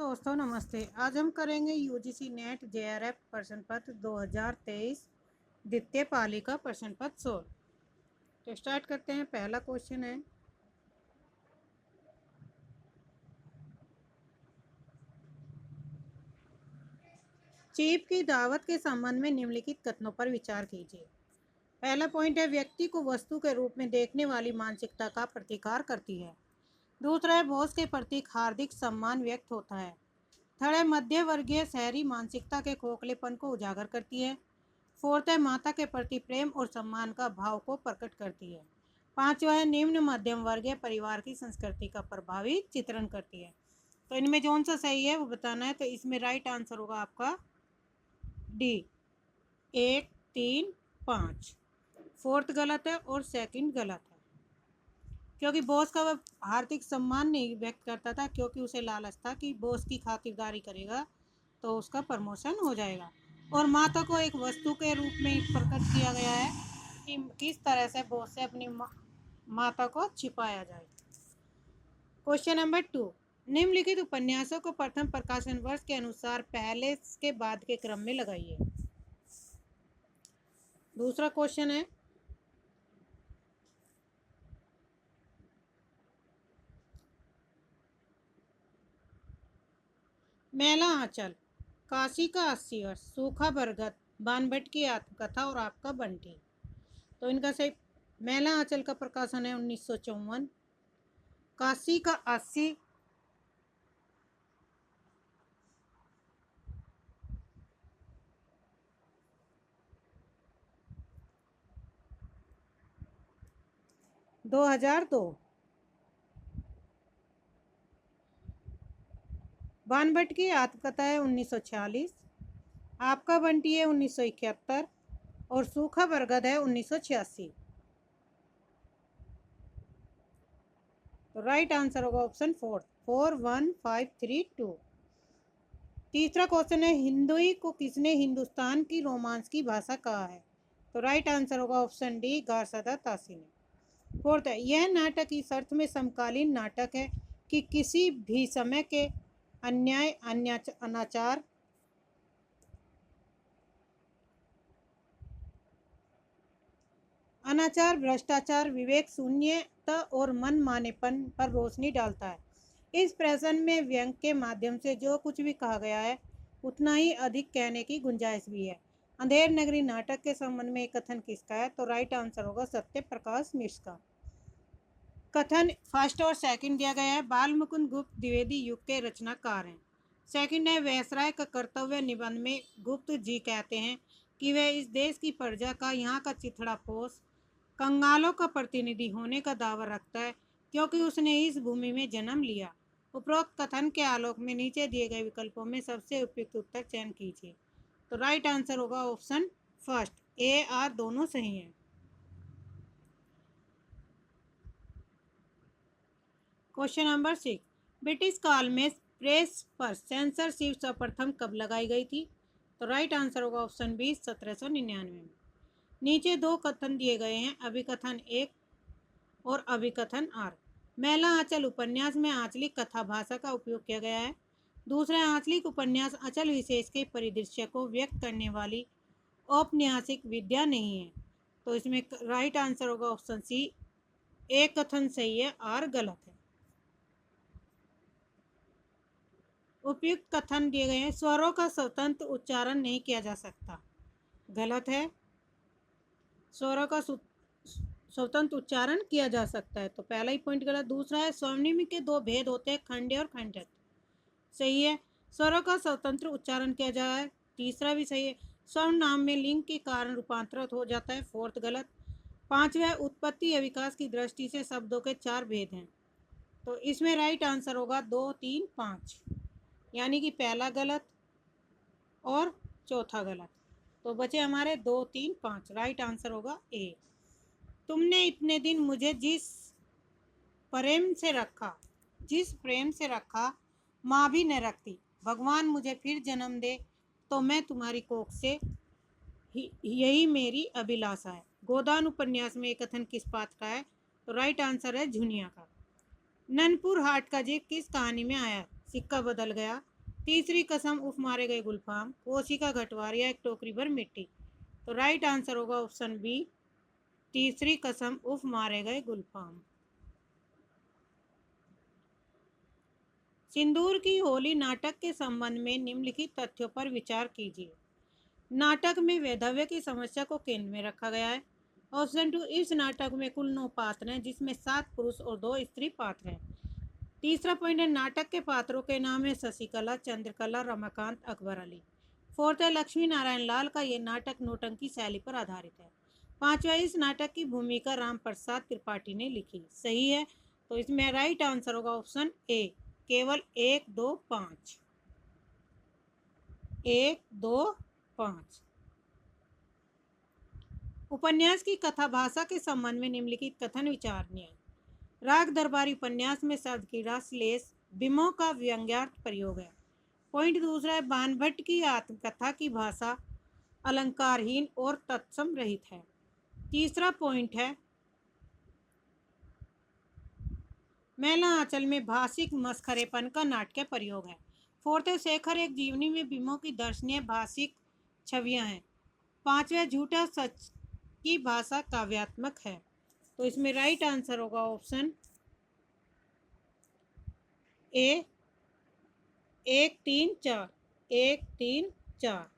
दोस्तों नमस्ते। आज हम करेंगे यूजीसी नेट जेआरएफ प्रश्न पत्र 2023 द्वितीय पाली का प्रश्न पत्र 16। तो स्टार्ट करते हैं। पहला क्वेश्चन है, चीफ की दावत के संबंध में निम्नलिखित कथनों पर विचार कीजिए। पहला पॉइंट है, व्यक्ति को वस्तु के रूप में देखने वाली मानसिकता का प्रतिकार करती है। दूसरा है, बॉस के प्रति हार्दिक सम्मान व्यक्त होता है। थर्ड है, मध्य वर्गीय शहरी मानसिकता के खोखलेपन को उजागर करती है। फोर्थ है, माता के प्रति प्रेम और सम्मान का भाव को प्रकट करती है। पांचवा है, निम्न मध्यम वर्गीय परिवार की संस्कृति का प्रभावी चित्रण करती है। तो इनमें कौन सा सही है वो बताना है। तो इसमें राइट आंसर होगा आपका डी 1, 3, 5। फोर्थ गलत है और सेकंड गलत है, क्योंकि बॉस का वह आर्थिक सम्मान नहीं व्यक्त करता था, क्योंकि उसे लालच था कि बॉस की खातिरदारी करेगा तो उसका प्रमोशन हो जाएगा। और माता को एक वस्तु के रूप में प्रकट किया गया है कि किस तरह से बॉस से अपनी माता को छिपाया जाए। क्वेश्चन नंबर 2, निम्नलिखित उपन्यासों को प्रथम प्रकाशन वर्ष के अनुसार पहले के बाद के क्रम में लगाइए। दूसरा क्वेश्चन है, मैला आंचल, काशी का 80 वर्ष, सूखा बरगद, बानभट्ट की आत्मकथा और आपका बंटी। तो इनका सही, मैला आंचल का प्रकाशन है 1954, काशी का 80, दो 2002, बानभट्ट की आत्मकथा है 1946, आपका बंटी है 1971 और सूखा बरगद है 1986। तो राइट आंसर होगा ऑप्शन 4, 4, 1, 5, 3, 2। तीसरा क्वेश्चन है, हिंदुई को किसने हिंदुस्तान की रोमांस की भाषा कहा है। तो राइट आंसर होगा ऑप्शन डी, गारसदा तासी ने। फोर्थ है, यह नाटक इस अर्थ में समकालीन नाटक है कि किसी भी समय के अन्याय, अनाचार, भ्रष्टाचार, विवेक शून्यता और मन मानेपन पर रोशनी डालता है। इस प्रश्न में व्यंग के माध्यम से जो कुछ भी कहा गया है उतना ही अधिक कहने की गुंजाइश भी है। अंधेर नगरी नाटक के संबंध में कथन किसका है। तो राइट आंसर होगा सत्य प्रकाश मिश्र का। कथन फर्स्ट और सेकंड दिया गया है। बाल मुकुंद गुप्त द्विवेदी युग के रचनाकार हैं। सेकंड है, वैसराय का कर्तव्य निबंध में गुप्त जी कहते हैं कि वह इस देश की प्रजा का, यहाँ का चिथड़ा पोस कंगालों का प्रतिनिधि होने का दावा रखता है, क्योंकि उसने इस भूमि में जन्म लिया। उपरोक्त कथन के आलोक में नीचे दिए गए विकल्पों में सबसे उपयुक्त उत्तर चयन कीजिए। तो राइट आंसर होगा ऑप्शन फर्स्ट, ए आर दोनों सही हैं। क्वेश्चन नंबर 6, ब्रिटिश काल में प्रेस पर सेंसरशिप सर्वप्रथम कब लगाई गई थी। तो राइट आंसर होगा ऑप्शन बी, 1799 में। नीचे दो कथन दिए गए हैं, अभिकथन 1 और अभिकथन आर। मैला आंचल उपन्यास में आंचलिक कथा भाषा का उपयोग किया गया है। दूसरा, आंचलिक उपन्यास अचल विशेष के परिदृश्य को व्यक्त करने वाली औपन्यासिक विद्या नहीं है। तो इसमें राइट आंसर होगा ऑप्शन सी, एक कथन सही है, आर गलत है। उपयुक्त कथन दिए गए हैं, स्वरों का स्वतंत्र उच्चारण नहीं किया जा सकता, गलत है। स्वरों का स्वतंत्र उच्चारण किया जा सकता है, तो पहला ही पॉइंट गलत। दूसरा है, स्वर्णिम के दो भेद होते हैं, खंड्य और खंडित, सही है। स्वरों का स्वतंत्र उच्चारण किया जाए, तीसरा भी सही है। स्वर्ण नाम में लिंग के कारण रूपांतरित हो जाता है, फोर्थ गलत। पांचवा, उत्पत्ति या विकास की दृष्टि से शब्दों के 4 भेद हैं। तो इसमें राइट आंसर होगा 2, 3, 5, यानी कि पहला गलत और चौथा गलत। तो बचे हमारे 2, 3, 5, राइट आंसर होगा ए। तुमने इतने दिन मुझे जिस प्रेम से रखा माँ भी न रखती, भगवान मुझे फिर जन्म दे तो मैं तुम्हारी कोख से यही मेरी अभिलाषा है। गोदान उपन्यास में एक कथन किस पात्र का है। तो राइट आंसर है झुनिया का। ननपुर हाट का जिक्र किस कहानी में आया। सिक्का बदल गया, तीसरी कसम उफ मारे गए गुलफाम, कोसी का घटवार या एक टोकरी भर मिट्टी। तो राइट आंसर होगा ऑप्शन बी, तीसरी कसम उफ मारे गए गुलफाम। सिंदूर की होली नाटक के संबंध में निम्नलिखित तथ्यों पर विचार कीजिए। नाटक में वैधव्य की समस्या को केंद्र में रखा गया है। ऑप्शन 2, इस नाटक में कुल 9 पात्र हैं जिसमें 7 पुरुष और 2 स्त्री पात्र हैं। तीसरा पॉइंट है, नाटक के पात्रों के नाम है शशिकला, चंद्रकला, रमाकांत, अकबर अली। फोर्थ है, लक्ष्मी नारायण लाल का ये नाटक नौटंकी शैली पर आधारित है। पांचवा, इस नाटक की भूमिका राम प्रसाद त्रिपाठी ने लिखी। सही है, तो इसमें राइट आंसर होगा ऑप्शन ए, केवल 1, 2, 5। 1, 2, 5। उपन्यास की कथा भाषा के संबंध में निम्नलिखित कथन विचारणीय। राग दरबारी उपन्यास में शब्द की रसलेस बिमों का व्यंग्यार्थ प्रयोग है। पॉइंट दूसरा है, बाणभट्ट की आत्मकथा की भाषा अलंकारहीन और तत्सम रहित है। तीसरा पॉइंट है, मैला आंचल में भाषिक मस्खरेपन का नाट्य प्रयोग है। फोर्थ है, शेखर एक जीवनी में बिमों की दर्शनीय भाषिक छवियां हैं। पांचवा, झूठा सच की भाषा काव्यात्मक है। तो इसमें राइट आंसर होगा ऑप्शन ए, 1, 3, 4। 1, 3, 4।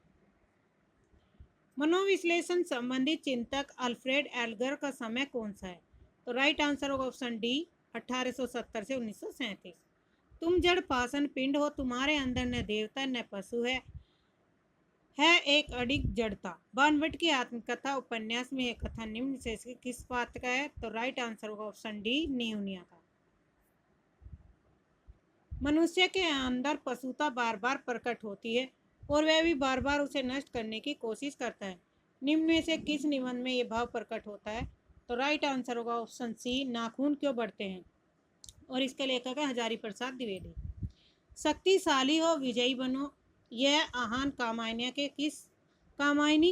मनोविश्लेषण संबंधित चिंतक अल्फ्रेड एल्गर का समय कौन सा है? तो राइट आंसर होगा ऑप्शन डी, 1870 से 1937। तुम जड़ पाषाण पिंड हो, तुम्हारे अंदर न देवता न पशु है एक अडिग जड़ता। बाणभट्ट की आत्मकथा उपन्यास में यह कथन निम्न से किस पात्र का है? तो राइट आंसर होगा ऑप्शन डी, नियुनिया का। मनुष्य के अंदर पशुता बार बार प्रकट होती है और वह भी बार बार उसे नष्ट करने की कोशिश करता है। निम्न में से किस निबंध में यह भाव प्रकट होता है? तो राइट आंसर होगा ऑप्शन सी, नाखून क्यों बढ़ते हैं। और इसके लेखक है हजारी प्रसाद द्विवेदी। शक्तिशाली हो, विजयी बनो, यह आह्वान कामायनी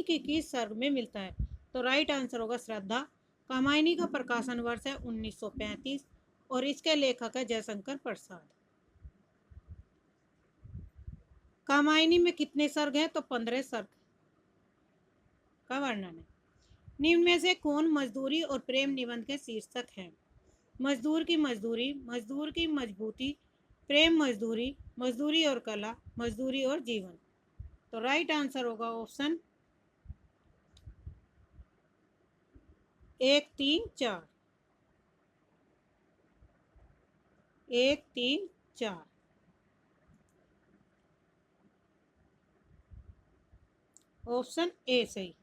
के किस सर्ग में मिलता है? तो राइट आंसर होगा श्रद्धा। कामायनी का प्रकाशन वर्ष है 1935 और इसके लेखक है जयशंकर प्रसाद। कामायनी में कितने सर्ग हैं? तो 15 सर्ग का वर्णन है। निम्न में से कौन मजदूरी और प्रेम निबंध के शीर्षक हैं? मजदूर की मजदूरी, मजदूर की मजबूती, प्रेम मजदूरी, मजदूरी और कला, मजदूरी और जीवन। तो राइट आंसर होगा ऑप्शन 1, 3, 4। 1, 3, 4। ऑप्शन ए सही।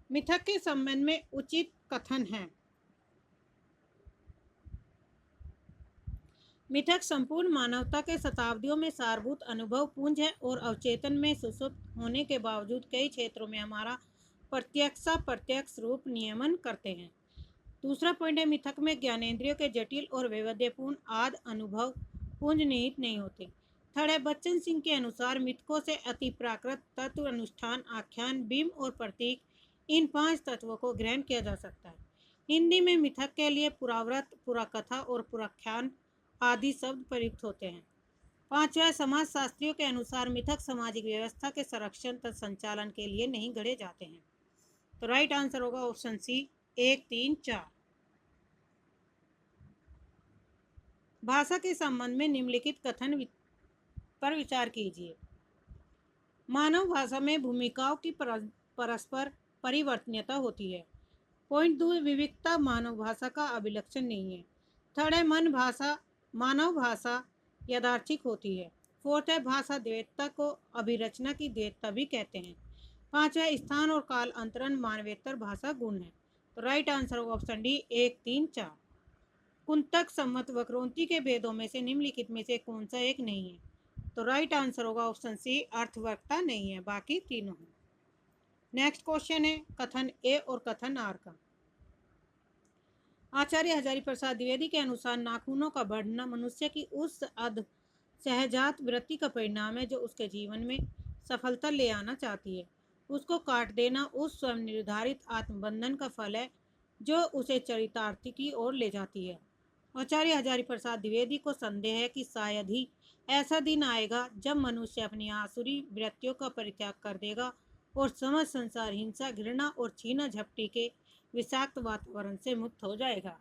मिथक के संबंध में उचित कथन है। मिथक संपूर्ण मानवता के शताब्दियों में सारभूत अनुभव पुंज है और अवचेतन में सुसुप्त होने के बावजूद कई क्षेत्रों में हमारा प्रत्यक्ष रूप नियमन करते हैं। दूसरा पॉइंट है, मिथक में ज्ञानेंद्रियों के जटिल और वैविध्यपूर्ण आदि अनुभव पुंज निहित नहीं होते। थर्ड है, बच्चन सिंह के अनुसार मिथकों से अति प्राकृत तत्व, अनुष्ठान, आख्यान, बिंब और प्रतीक, इन 5 तत्वों को ग्रहण किया जा सकता है। हिंदी में मिथक के लिए पुराव्रत, पुराकथा और पुराख्यान आदि शब्द प्रयुक्त होते हैं। पांचवा, समाजशास्त्रियों के अनुसार मिथक सामाजिक व्यवस्था के संरक्षण तथा संचालन के लिए नहीं गढ़े जाते हैं। तो राइट आंसर होगा ऑप्शन सी, 1, 3, 4। भाषा के संबंध में निम्नलिखित कथन पर विचार कीजिए। मानव भाषा में भूमिकाओं की परस्पर परिवर्तनीयता होती है। पॉइंट 2, विविधता मानव भाषा का अभिलक्षण नहीं है। थर्ड है, मानव भाषा यादृच्छिक होती है। फोर्थ है, भाषा द्वैतता को अभिरचना की द्वैतता भी कहते हैं। पांचवा, स्थान और काल अंतरण मानवेतर भाषा गुण है। तो राइट आंसर होगा ऑप्शन डी, 1, 3, 4। कुंतक, सम्मत, वक्रोक्ति के भेदों में से निम्नलिखित में से कौन सा एक नहीं है? तो राइट आंसर होगा ऑप्शन सी, अर्थवक्ता नहीं है, बाकी तीनों हैं। नेक्स्ट क्वेश्चन है कथन ए और कथन आर का। आचार्य हजारी प्रसाद द्विवेदी के अनुसार नाखूनों का बढ़ना मनुष्य की उस सहजात वृत्ति का परिणाम है जो उसके जीवन में सफलता ले आना चाहती है। उसको काट देना उस स्वयं निर्धारित आत्मबंधन का फल है जो उसे चरितार्थ की ओर ले जाती है। आचार्य हजारी प्रसाद द्विवेदी को संदेह है कि शायद ही ऐसा दिन आएगा जब मनुष्य अपनी आसुरी वृत्तियों का परित्याग कर देगा और समस्त संसार हिंसा, घृणा और छीना झपटी के विषाक्त वातावरण से मुक्त हो जाएगा।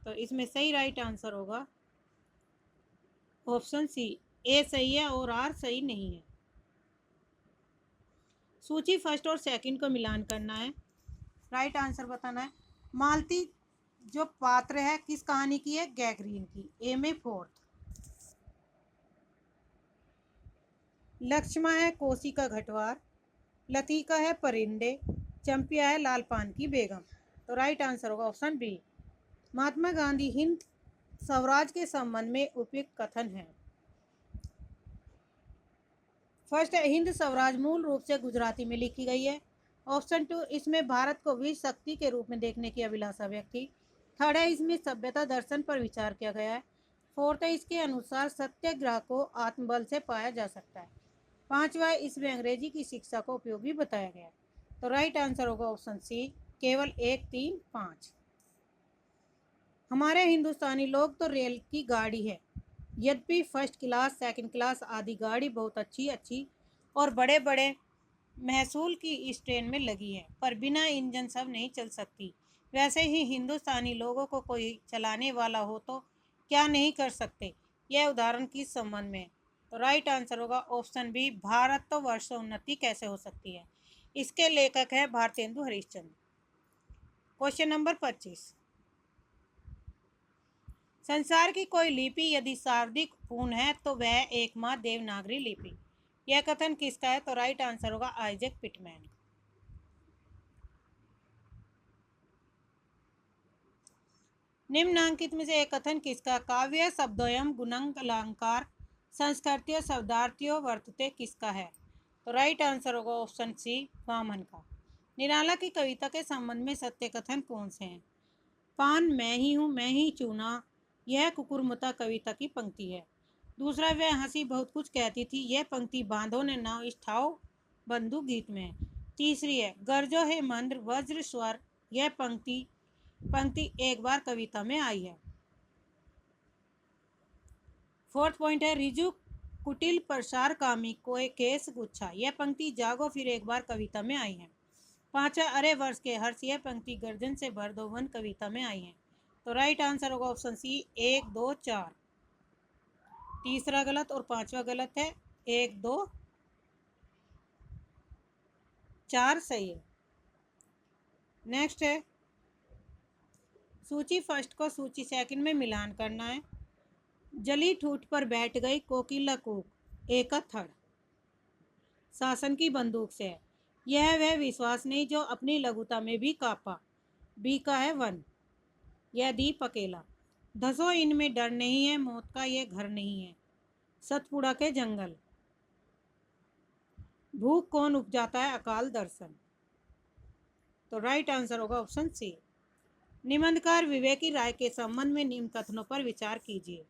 तो इसमें सही राइट आंसर होगा ऑप्शन सी। ए सही है और आर सही नहीं है। सूची फर्स्ट और सेकंड को मिलान करना है, राइट आंसर बताना है। मालती जो पात्र है किस कहानी की है? गैगरीन की। ए में फोर्थ। लक्ष्मा है कोसी का घटवार, लतीका है परिंदे, चंपिया है लाल पान की बेगम। तो राइट आंसर होगा ऑप्शन बी। महात्मा गांधी हिंद स्वराज के संबंध में उपयुक्त कथन है। फर्स्ट है हिंद स्वराज मूल रूप से गुजराती में लिखी गई है। ऑप्शन टू, इसमें भारत को विश्व शक्ति के रूप में देखने की अभिलाषा व्यक्त थी। थर्ड है इसमें सभ्यता दर्शन पर विचार किया गया है। फोर्थ है इसके अनुसार सत्याग्रह को आत्मबल से पाया जा सकता है। पांचवा है इसमें अंग्रेजी की शिक्षा को उपयोगी बताया गया है। तो राइट आंसर होगा ऑप्शन सी, केवल 1, 3, 5। हमारे हिंदुस्तानी लोग तो रेल की गाड़ी है, यद्यपि फर्स्ट क्लास, सेकंड क्लास आदि गाड़ी बहुत अच्छी और बड़े बड़े महसूल की इस ट्रेन में लगी है, पर बिना इंजन सब नहीं चल सकती। वैसे ही हिंदुस्तानी लोगों को कोई चलाने वाला हो तो क्या नहीं कर सकते। यह उदाहरण किस संबंध में? तो राइट आंसर होगा ऑप्शन बी, भारत तो वर्षोन्नति कैसे हो सकती है। इसके लेखक है भारतेंदु हरिश्चंद्र। Question number 25। संसार की कोई लिपि यदि शाब्दिक पूर्ण है तो वह एकमात्र देवनागरी लिपि। यह कथन किसका है? तो राइट आंसर होगा आइजैक पिटमैन। निम्नांकित में से एक कथन किसका? काव्य शब्दोयम गुणंग अलंकार संस्कृत्यो शब्दार्थियों वर्तते किसका है? तो राइट आंसर होगा ऑप्शन सी, वामन का। निराला की कविता के संबंध में सत्य कथन कौन से हैं? पान मैं ही हूँ, मैं ही चूना, यह कुकुरमुता कविता की पंक्ति है। दूसरा, वह हंसी बहुत कुछ कहती थी, यह पंक्ति बांधो ने नाव इष्ठाओ बंधु गीत में है। तीसरी है गरजो है मंद्र वज्र स्वर, यह पंक्ति एक बार कविता में आई है। फोर्थ पॉइंट है रिजु कुटिल प्रसार कामी कोय केस गुच्छा, यह पंक्ति जागो फिर एक बार कविता में आई है। पांचवा, अरे वर्ष के हर्ष, यह पंक्ति गर्जन से भर दो वन कविता में आई है। तो राइट आंसर होगा ऑप्शन सी, 1, 2, 4। तीसरा गलत और पांचवा गलत है। 1, 2, 4 सही है। नेक्स्ट है सूची फर्स्ट को सूची सेकंड में मिलान करना है। जली ठूठ पर बैठ गई कोकिला कूक, ए का थर्ड शासन की बंदूक से है। यह वह विश्वास नहीं जो अपनी लघुता में भी कांपा, बी का है 1। यह दीप अकेला, धसो इनमें डर नहीं है, मौत का ये घर नहीं है, सतपुड़ा के जंगल, भूख कौन उपजाता है, अकाल दर्शन। तो राइट आंसर होगा ऑप्शन सी। निबंधकार विवेकी राय के संबंध में निम्न कथनों पर विचार कीजिए।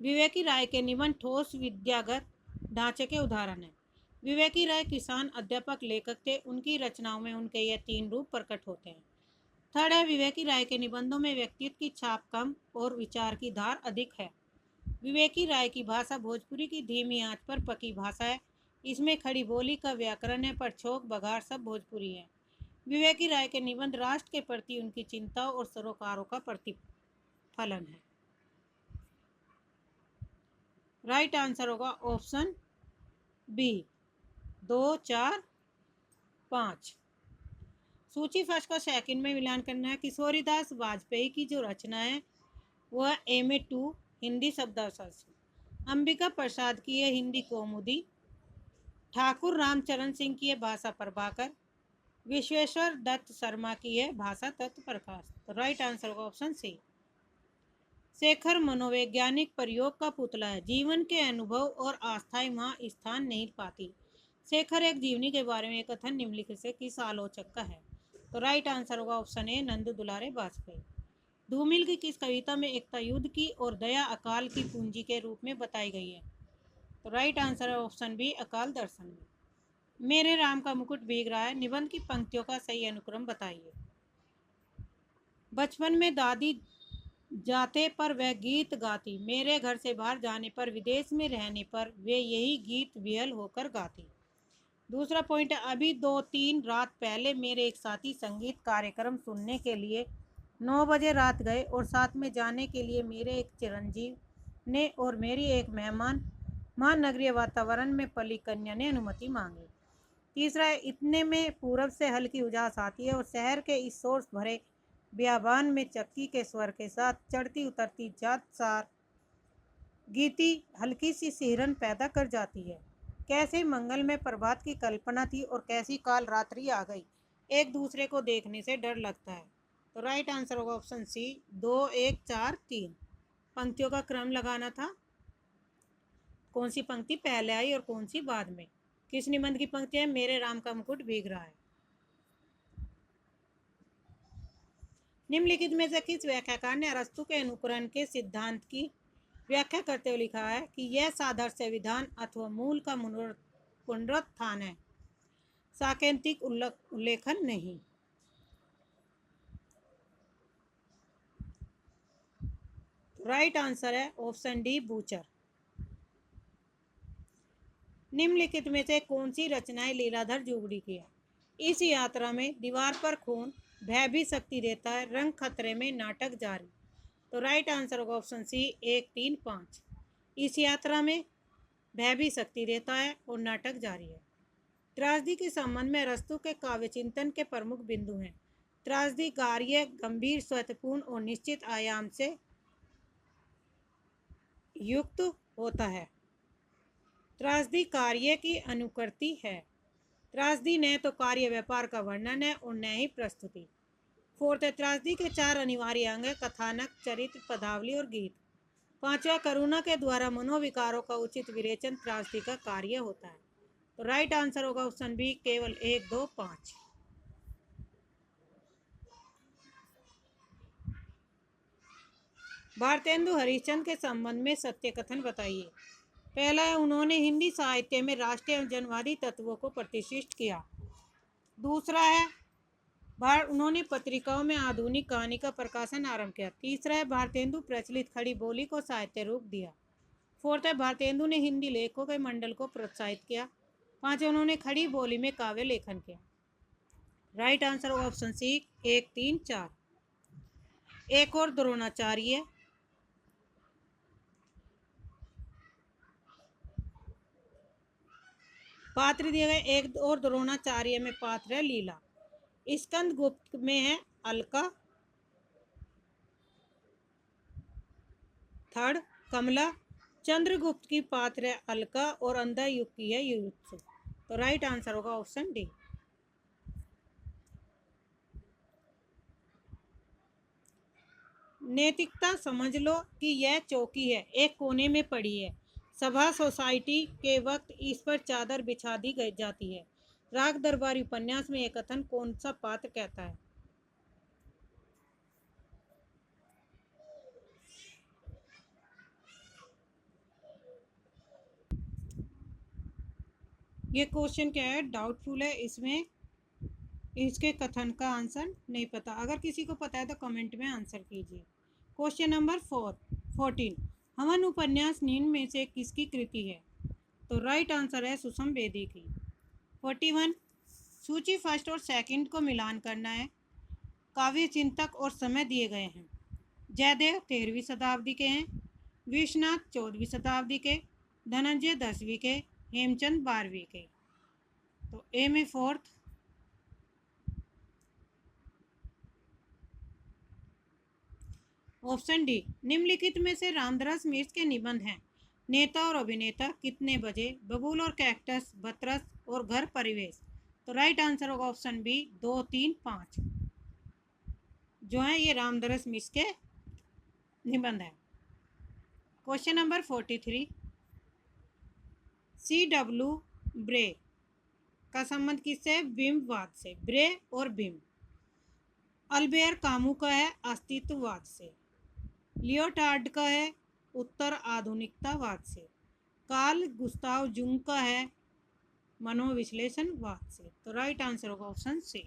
विवेकी राय के निबंध ठोस विद्यागत ढांचे के उदाहरण हैं। विवेकी राय किसान, अध्यापक, लेखक थे। उनकी रचनाओं में उनके ये 3 रूप प्रकट होते हैं। थर्ड है विवेकी राय के निबंधों में व्यक्तित्व की छाप कम और विचार की धार अधिक है। विवेकी राय की भाषा भोजपुरी की धीमी आंच पर पकी भाषा है। इसमें खड़ी बोली का व्याकरण है, पर छोक बघार सब भोजपुरी है। विवेकी राय के निबंध राष्ट्र के प्रति उनकी चिंता और सरोकारों का प्रतिफलन है। राइट आंसर होगा ऑप्शन बी, 2, 4, 5। सूची फर्स्ट का सेकंड में मिलान करना है। किशोरीदास वाजपेयी की जो रचना है वह एम.ए. 2 हिंदी शब्दार्थ। अंबिका प्रसाद की है हिंदी कौमुदी। ठाकुर रामचरण सिंह की है भाषा प्रभाकर। विश्वेश्वर दत्त शर्मा की है भाषा तत्व प्रकाश। तो राइट आंसर होगा ऑप्शन सी। शेखर मनोवैज्ञानिक प्रयोग का पुतला है, जीवन के अनुभव और आस्थाएं वहाँ स्थान नहीं पाती। शेखर एक जीवनी के बारे में एक कथन निम्नलिखित से किस आलोचक का है? तो राइट आंसर होगा ऑप्शन ए, नंदू दुलारे वाजपेयी। धूमिल की किस कविता में एकता युद्ध की और दया अकाल की पूंजी के रूप में बताई गई है? तो राइट आंसर है ऑप्शन बी, अकाल दर्शन में। मेरे राम का मुकुट भीग रहा है निबंध की पंक्तियों का सही अनुक्रम बताइए। बचपन में दादी जाते पर वह गीत गाती, मेरे घर से बाहर जाने पर, विदेश में रहने पर वे यही गीत विहल होकर गाती। दूसरा पॉइंट है, अभी 2-3 रात पहले मेरे एक साथी संगीत कार्यक्रम सुनने के लिए 9 बजे रात गए और साथ में जाने के लिए मेरे एक चिरंजीव ने और मेरी एक मेहमान महानगरीय वातावरण में पली कन्या ने अनुमति मांगी। तीसरा है, इतने में पूरब से हल्की उजास आती है और शहर के इस शोर भरे बियाबान में चक्की के स्वर के साथ चढ़ती उतरती जात सार गीती हल्की सी सिहरन पैदा कर जाती है। कैसे मंगलमय प्रभात की कल्पना थी और कैसी काल रात्रि आ गई, एक दूसरे को देखने से डर लगता है। तो राइट आंसर होगा ऑप्शन सी, 2 1 4 3। पंक्तियों का क्रम लगाना था, कौन सी पंक्ति पहले आई और कौन सी बाद में। किस निबंध की पंक्ति है, मेरे राम का मुकुट भीग रहा है। निम्नलिखित में से किस व्याख्याकार ने अरस्तु के अनुकरण के सिद्धांत की व्याख्या करते हुए लिखा है कि यह सादृश्य विधान अथवा मूल का पुनरुत्थान है, सांकेतिक उल्लेखन नहीं। राइट आंसर है ऑप्शन डी, बूचर। निम्नलिखित में से कौन सी रचनाएं लीलाधर जुगड़ी की है। इस यात्रा में दीवार पर खून, भय भी शक्ति देता है, रंग खतरे में, नाटक जारी। तो राइट आंसर होगा ऑप्शन सी, 1 3 5। इस यात्रा में भय भी शक्ति देता है और नाटक जारी है। त्रासदी के संबंध में अरस्तु के काव्य चिंतन के प्रमुख बिंदु हैं। त्रासदी कार्य गंभीर, स्वतपूर्ण और निश्चित आयाम से युक्त होता है। त्रासदी कार्य की अनुकृति है। त्रासदी न तो कार्य व्यापार का वर्णन है और न ही प्रस्तुति। फोर्थ है, त्रासदी के 4 अनिवार्य अंग है, कथानक, चरित्र, पदावली और गीत। पांचवा, करुणा के द्वारा मनोविकारों का उचित विरेचन त्रासदी का कार्य होता है। तो राइट आंसर होगा ऑप्शन बी, केवल 1 2 5। भारतेंदु हरिश्चंद्र के संबंध में सत्य कथन बताइए। पहला है, उन्होंने हिंदी साहित्य में राष्ट्रीय एवं जनवादी तत्वों को प्रतिष्ठित किया। दूसरा है, उन्होंने पत्रिकाओं में आधुनिक कहानी का प्रकाशन आरंभ किया। तीसरा है, भारतेंदु प्रचलित खड़ी बोली को साहित्य रूप दिया। फोर्थ है, भारतेंदु ने हिंदी लेखकों के मंडल को प्रोत्साहित किया। पांचवा, उन्होंने खड़ी बोली में काव्य लेखन किया। राइट आंसर होगा ऑप्शन सी, 1 3 4। एक और द्रोणाचार्य, पात्र दिए गए। एक और द्रोणाचार्य में पात्र है लीला। स्कंद गुप्त में है अलका। थर्ड, कमला। चंद्रगुप्त की पात्र है अलका और अंधा युग की है युयुत्सु। तो राइट आंसर होगा ऑप्शन डी। नैतिकता समझ लो कि यह चौकी है, एक कोने में पड़ी है। सभा सोसाइटी के वक्त इस पर चादर बिछा दी जाती है। राग दरबारी उपन्यास में यह कथन कौन सा पात्र कहता है। ये क्वेश्चन क्या है, डाउटफुल है, इसमें इसके कथन का आंसर नहीं पता। अगर किसी को पता है तो कमेंट में आंसर कीजिए। क्वेश्चन नंबर 14, हवन उपन्यास निम्न में से किसकी कृति है। तो राइट आंसर है सुषम बेदी की। 41, सूची फर्स्ट और सेकंड को मिलान करना है। काव्य चिंतक और समय दिए गए हैं। जयदेव 13वीं शताब्दी के हैं, विश्वनाथ 14वीं शताब्दी के, धनंजय 10वीं के, हेमचंद 12वीं के। तो ए में फोर्थ। ऑप्शन डी, निम्नलिखित में से रामदास मिश्र के निबंध हैं। नेता और अभिनेता, कितने बजे, बबूल और कैक्टस, बतरस और घर परिवेश। तो राइट आंसर होगा ऑप्शन बी, 2 3 5 जो है ये रामदास मिश्र के निबंध है। Question number 43, C.W. ब्रे का संबंध किससे, बिंबवाद से। ब्रे और बिंब। अल्बेर कामू का है अस्तित्ववाद से। लियोटार्ड का है उत्तर आधुनिकतावाद से। कार्ल गुस्ताव जुंग का है मनोविश्लेषणवाद से। तो राइट आंसर होगा ऑप्शन सी।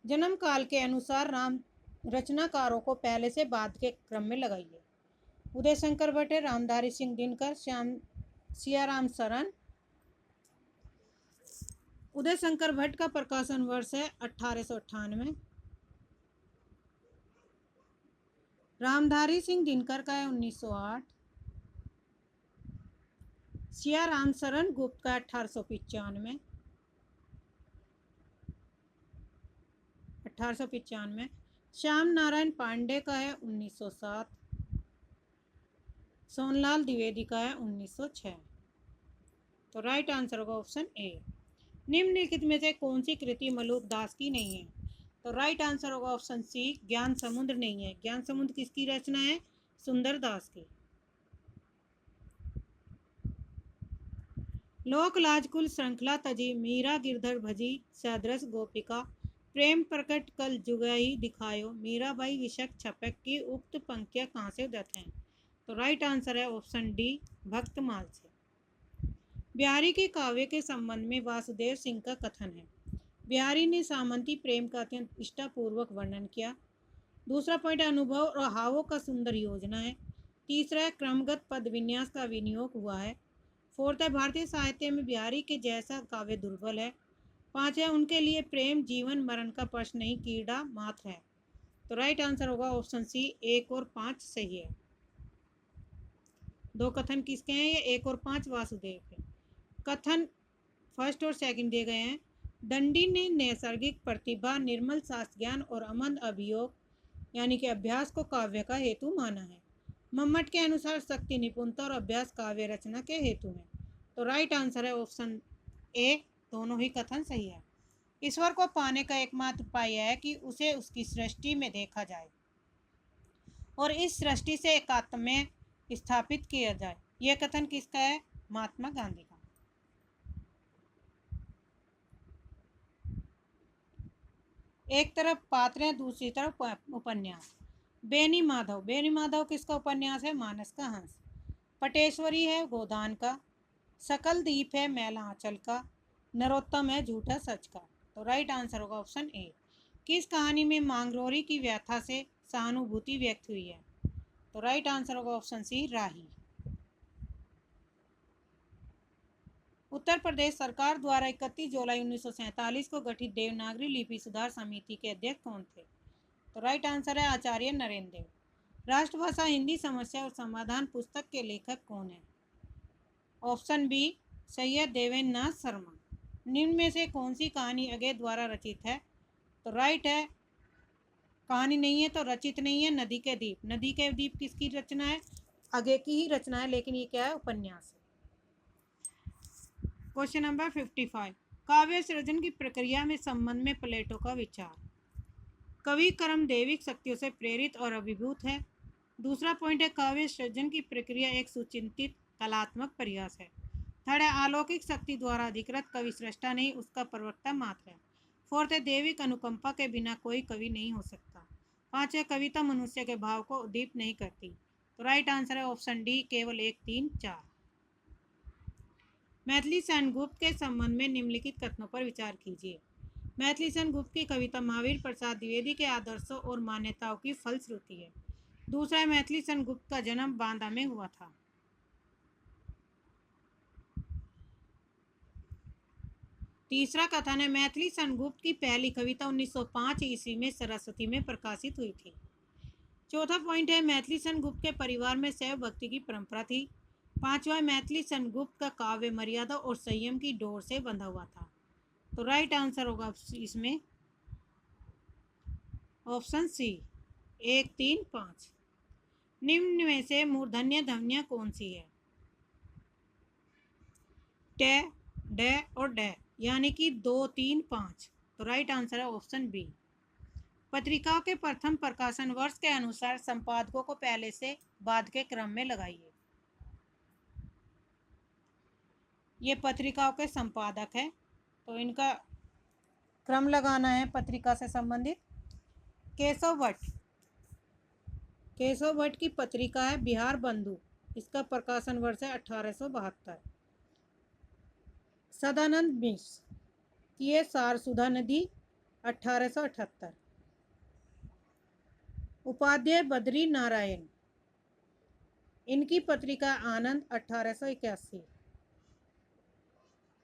जन्म काल के अनुसार राम रचनाकारों को पहले से बाद के क्रम में लगाइए। उदय शंकर भट्ट, रामधारी सिंह दिनकर, सियाराम सरन। उदय शंकर भट्ट का प्रकाशन वर्ष है 1898। रामधारी सिंह दिनकर का है 1908। सियाराम सरन गुप्त का 1895। श्याम नारायण पांडे का है 1907। सोनलाल द्विवेदी का है 1906। तो राइट आंसर होगा ऑप्शन ए। निम्नलिखित में से कौन सी कृति मलूक दास की नहीं है? तो राइट आंसर होगा ऑप्शन सी, ज्ञान समुद्र नहीं है। ज्ञान समुद्र किसकी रचना है? सुंदर दास की। लोक लाज कुल श्रृंखला तजी, मीरा गिरधर भजी, सदरस गोपिका, प्रेम प्रकट कल जुगाई दिखायो, मीराबाई विशक छपक की उक्त पंक्तियां कहाँ से उद्धत हैं? तो राइट आंसर है ऑप्शन डी, भक्तमाल से। बिहारी के काव्य के संबंध में वासुदेव सिंह का कथन है। बिहारी ने सामंती प्रेम का अत्यंत निष्ठापूर्वक वर्णन किया। दूसरा पॉइंट अनुभव और हावों का सुंदर योजना है। तीसरा है क्रमगत पद विन्यास का विनियोग हुआ है। फोर्थ है भारतीय साहित्य में बिहारी के जैसा काव्य दुर्बल है। पांच है उनके लिए प्रेम जीवन मरण का प्रश्न नहीं, कीड़ा मात्र है। तो राइट आंसर होगा ऑप्शन सी, 1 और 5 सही है। दो कथन किसके हैं? ये 1 और 5 वासुदेव के। कथन फर्स्ट और सेकंड दिए गए हैं। दंडी ने नैसर्गिक प्रतिभा, निर्मल शास्त्र ज्ञान और अमंद अभियोग यानी कि अभ्यास को काव्य का हेतु माना है। मम्मट के अनुसार शक्ति, निपुणता और अभ्यास काव्य रचना के हेतु हैं। तो राइट आंसर है ऑप्शन ए, दोनों ही कथन सही है। ईश्वर को पाने का एकमात्र उपाय यह है कि उसे उसकी सृष्टि में देखा जाए और इस सृष्टि से एकात्म में स्थापित किया जाए। यह कथन किसका है? महात्मा गांधी का। एक तरफ पात्र है, दूसरी तरफ उपन्यास। बेनी माधव किसका उपन्यास है? मानस का हंस। पटेश्वरी है गोदान का। सकल दीप है मैला आंचल का। नरोत्तम है झूठा सच का। तो राइट आंसर होगा ऑप्शन ए। किस कहानी में मांगरोरी की व्यथा से सहानुभूति व्यक्त हुई है? तो राइट आंसर होगा ऑप्शन सी, राही। उत्तर प्रदेश सरकार द्वारा 31 जुलाई 1947 को गठित देवनागरी लिपि सुधार समिति के अध्यक्ष कौन थे? तो राइट आंसर है आचार्य नरेंद्र देव। राष्ट्रभाषा हिंदी समस्या और समाधान पुस्तक के लेखक कौन है? ऑप्शन बी, सैयद देवेंद्र नाथ शर्मा। निम्न में से कौन सी कहानी अगे द्वारा रचित है? तो राइट है, कहानी नहीं है तो रचित नहीं है, नदी के द्वीप। नदी के द्वीप किसकी रचना है? अगे की ही रचना है, लेकिन ये क्या है? उपन्यास है। क्वेश्चन नंबर 55, काव्य सृजन की प्रक्रिया में संबंध में प्लेटो का विचार। कवि कर्म दैविक शक्तियों से प्रेरित और अभिभूत है। दूसरा पॉइंट है काव्य सृजन की प्रक्रिया एक सुचिंतित कलात्मक प्रयास है। थर्ड है अलौकिक शक्ति द्वारा अधिकृत कवि सृष्टा नहीं, उसका प्रवक्ता मात्र है। फोर्थ है दैविक अनुकंपा के बिना कोई कवि नहीं हो सकता। पांच है कविता मनुष्य के भाव को उद्दीपित नहीं करती। तो राइट आंसर है ऑप्शन डी, केवल 1, 3, 4। मैथिली सेन गुप्त के संबंध में निम्नलिखित कथनों पर विचार कीजिए। मैथिली सेन गुप्त की कविता महावीर प्रसाद द्विवेदी के आदर्शों और मान्यताओं की फलश्रुति है। दूसरा है मैथिली सेन गुप्त का जन्म बांदा में हुआ था। तीसरा कथन है मैथिली सेन गुप्त की पहली कविता 1905 ईस्वी में सरस्वती में प्रकाशित हुई थी। चौथा पॉइंट है मैथिली सेन गुप्त के परिवार में शैव भक्ति की परंपरा थी। पांचवा, मैथिली सेन गुप्त का काव्य मर्यादा और संयम की डोर से बंधा हुआ था। तो राइट आंसर होगा इसमें ऑप्शन सी, 1, 3, 5। निम्न में से मूर्धन्य ध्वनियां कौन सी है? टे, डे और डे, यानी कि 2, 3, 5। तो राइट आंसर है ऑप्शन बी। पत्रिकाओं के प्रथम प्रकाशन वर्ष के अनुसार संपादकों को पहले से बाद के क्रम में लगाइए। ये पत्रिकाओं के संपादक है, तो इनका क्रम लगाना है पत्रिका से संबंधित। केशव भट्ट की पत्रिका है बिहार बंधु, इसका प्रकाशन वर्ष है 1872। सदानंद मिश्र की है सारसुधा नदी, 1878। उपाध्याय बद्री नारायण, इनकी पत्रिका आनंद 1881।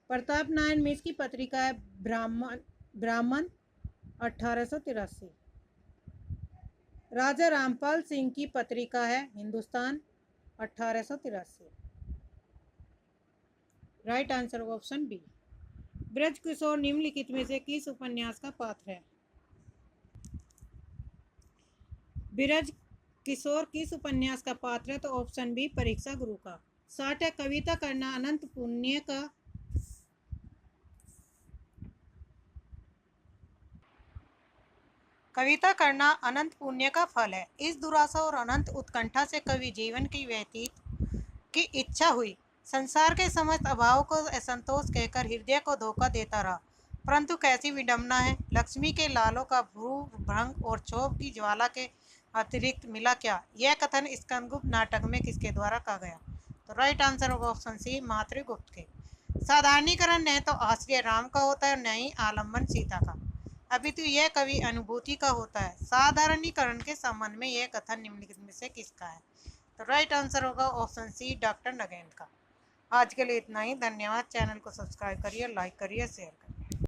प्रताप नारायण मिश्र की पत्रिका है ब्राह्मण 1883। राजा रामपाल सिंह की पत्रिका है Hindustan 1883। Right answer option B. Braj Kishore निम्नलिखित में से किस उपन्यास का पात्र है? ब्रज किशोर किस उपन्यास का पात्र है? तो ऑप्शन बी परीक्षा गुरु का। 60 है कविता करना अनंत पुण्य का कविता करना अनंत पुण्य का फल है। इस दुराशा और अनंत उत्कंठा से कवि जीवन की व्यतीत की इच्छा हुई। संसार के समस्त अभाव को असंतोष कहकर हृदय को धोखा देता रहा, परंतु कैसी विडंबना है। लक्ष्मी के लालों का भ्रूभंग और क्षोभ की ज्वाला के अतिरिक्त मिला क्या? यह कथन स्कंदगुप्त नाटक में किसके द्वारा कहा गया? तो राइट आंसर होगा ऑप्शन सी मातृगुप्त के। साधारणीकरण न तो आश्रय राम का होता है, न ही आलम्बन सीता का, अपितु यह कवि अनुभूति का होता है। साधारणीकरण के संबंध में यह कथन निम्नलिखित में से किसका है? तो राइट आंसर होगा ऑप्शन सी डॉक्टर नगेंद्र का। आज के लिए इतना ही। धन्यवाद। चैनल को सब्सक्राइब करिए, लाइक करिए, शेयर करिए।